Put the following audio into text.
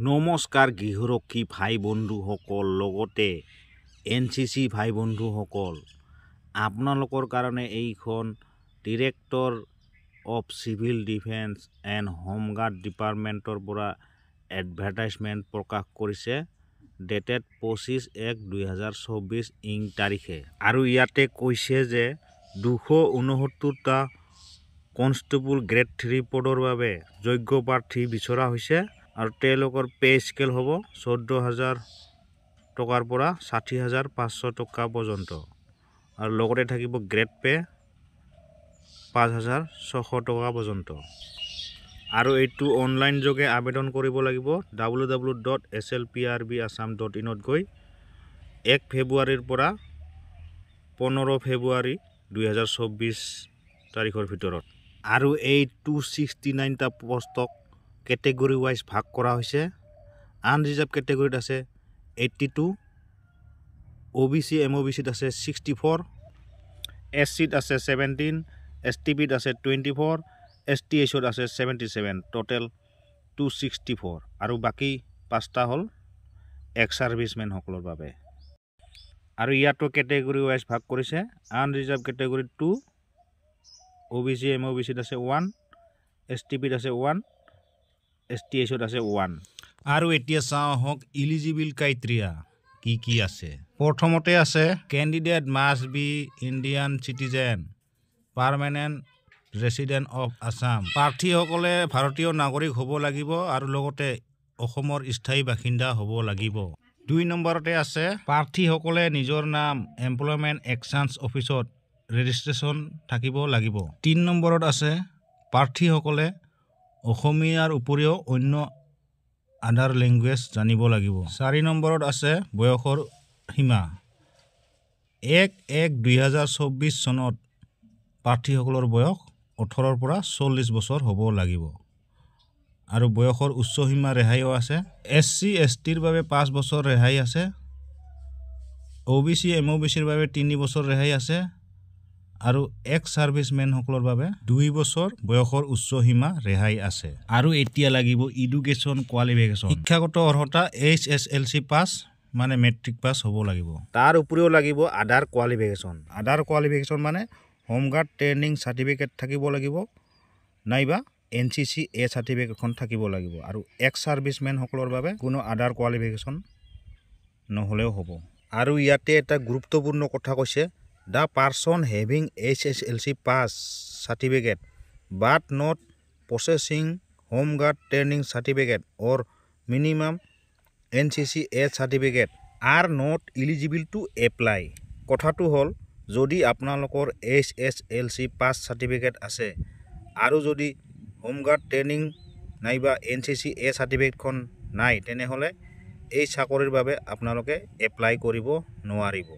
নমস্কাৰ গৃহৰক্ষী ভাই বন্ধুসকল, লগতে NCC ভাই বন্ধুসকল, আপোনালোকৰ কাৰণে এইখন director of civil defence and home guard ডিপাৰ্টমেণ্টৰ পৰা এডভাৰটাইজমেণ্ট প্ৰকাশ কৰিছে ডেটেড 25/1/2024 ইং তাৰিখে। আৰু ইয়াতে কৈছে যে 269টা কনষ্টেবল গ্ৰেড 3 পদৰ বাবে যোগ্য প্ৰাৰ্থী বিচৰা হৈছে আৰু তেওঁলোকৰ পে স্কেল হ'ব 14,000 টকাৰ পৰা 60,500 টকা পৰ্যন্ত আৰু লগতে থাকিব গ্ৰেড পে 5,600 টকা পৰ্যন্ত। আৰু এইটো অনলাইন যোগে আবেদন কৰিব লাগিব www.slprbassam.in ত গৈ 1 ফেব্ৰুৱাৰীৰ পৰা 15 ফেব্ৰুৱাৰী 2024 তাৰিখৰ ভিতৰত। আৰু এই 269টা পষ্টক কেটেগৰী ৱাইজ ভাগ কৰা হৈছে। আনৰিজাৰ্ভ কেটেগৰীত আছে 82, OBC MOBCত আছে 64, SCত আছে 17, STBত আছে 24, STHত আছে 77, টোটেল 264 আৰু বাকী 5টা হ'ল এক্স সাৰ্ভিসমেনসকলৰ বাবে। আৰু ইয়াতো কেটেগৰী ৱাইজ ভাগ কৰিছে। আনৰিজাৰ্ভ কেটেগৰীত 2, OBC MOBCত আছে 1, STBত আছে 1, STHত আছে 1। আৰু এতিয়া চাওঁ হওক ইলিজিবল ক্ৰাইটেৰিয়া কি আছে। প্ৰথমতে আছে candidate must B Indian citizen permanent resident of Assam. প্ৰাৰ্থীসকলে ভাৰতীয় নাগৰিক হ'ব লাগিব আৰু লগতে অসমৰ স্থায়ী বাসিন্দা হ'ব লাগিব। 2 নম্বৰতে আছে প্ৰাৰ্থীসকলে নিজৰ নাম এমপ্লয়মেণ্ট এক্সচেঞ্জ অফিচত ৰেজিষ্ট্ৰেশ্যন থাকিব লাগিব। 3 নম্বৰত আছে প্ৰাৰ্থীসকলে অসমীয়াৰ উপৰিও অন্য আদাৰ লেংগুৱেজ জানিব লাগিব। 4 নম্বৰত আছে বয়সৰ সীমা 1/1/2024 চনত প্ৰাৰ্থীসকলৰ বয়স 18ৰ পৰা 40 বছৰ হ'ব লাগিব। আৰু বয়সৰ উচ্চ সীমা ৰেহাইও আছে। SC STৰ বাবে 5 বছৰ ৰেহাই আছে। OBC MOBCৰ বাবে 3 বছৰ ৰেহাই আছে আৰু এক্স সাৰ্ভিসমেনসকলৰ বাবে 2 বছৰ বয়সৰ উচ্চ সীমা ৰেহাই আছে। আৰু এতিয়া লাগিব এডুকেশ্যন কোৱালিফিকেশ্যন। শিক্ষাগত অৰ্হতা HSLC পাছ মানে মেট্ৰিক পাছ হ'ব লাগিব। তাৰ উপৰিও লাগিব আদাৰ কোৱালিফিকেশ্যন। আদাৰ কোৱালিফিকেশ্যন মানে হোমগাৰ্ড ট্ৰেইনিং চাৰ্টিফিকেট থাকিব লাগিব নাইবা NCC A চাৰ্টিফিকেটখন থাকিব লাগিব। আৰু এক্স সাৰ্ভিসমেনসকলৰ বাবে কোনো আদাৰ কোৱালিফিকেশ্যন নহ'লেও হ'ব। আৰু ইয়াতে এটা গুৰুত্বপূৰ্ণ কথা কৈছে, The person having HSLC pass certificate but not possessing Home Guard training certificate or minimum NCC A certificate are not eligible to apply. কথাটো হ'ল যদি আপোনালোকৰ HSLC পাছ চাৰ্টিফিকেট আছে আৰু যদি হোম গাৰ্ড ট্ৰেইনিং নাইবা NCC A চাৰ্টিফিকেটখন নাই তেনেহ'লে এই চাকৰিৰ বাবে আপোনালোকে এপ্লাই কৰিব নোৱাৰিব।